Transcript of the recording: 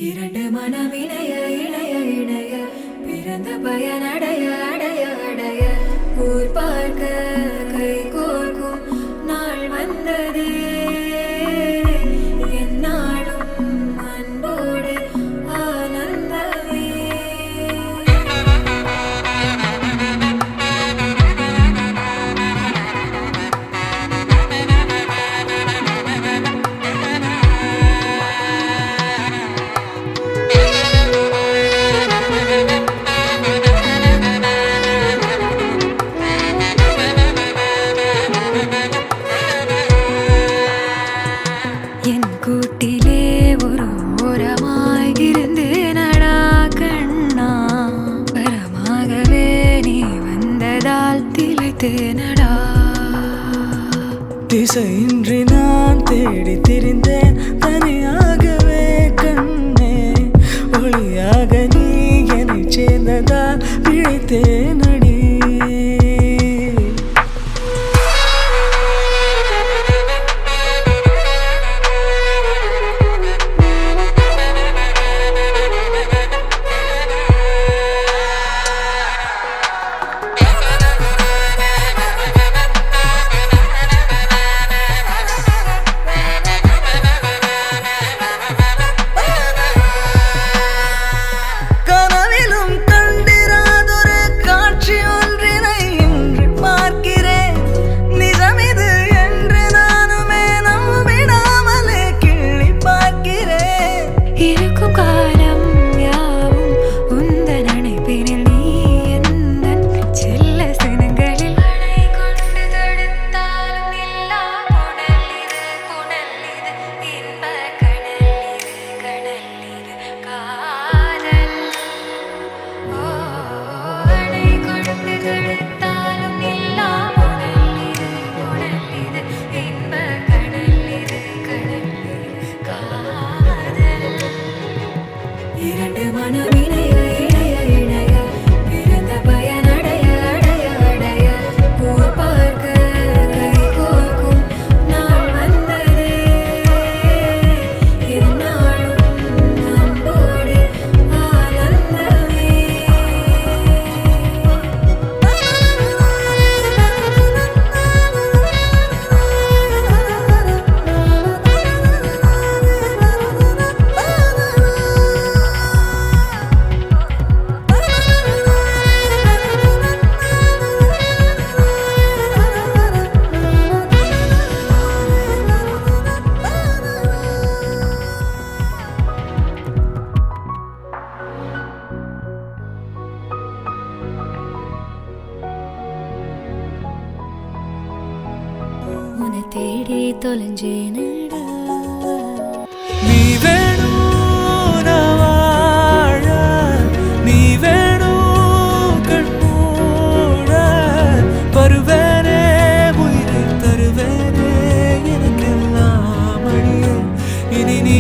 இரண்டு மனமிணைய இணைய இணைய பிறந்த பயனடைய அடைய அடைய ஊர் பார்க்க கை கோர்க்கும் நாள் வந்ததே என்னாலும் அன்போடு ஆனந்தமே. என் கூட்டிலே ஒரு ஓரமாய் இருந்தேனடா கண்ணா, வரமாகவே நீ வந்ததால் திளைத்தேனடா. திசையின்றி நான் தேடி திரிந்தேன் தனியாகவே கண்ணே, ஒளியாக நீ என்னை சேர்ந்ததால் பிழைத்தேனடி. இரண்டு மனமிணைய இணைய இணைய பிறந்த பயனடைய அடைய அடைய ஊர் பார்க்க கை கோர்க்கும் நாள் வந்ததே என்னாலும் அன்போடு ஆனந்தமே. உன்னை தேடி தொலைஞ்சேனடா, நீ வேணும் நான் வாழ, நீ வேணும் கண்மூட, வருவேனே உயிரை தருவேனே எனக்கெல்லாம் அழிய, இனி நீ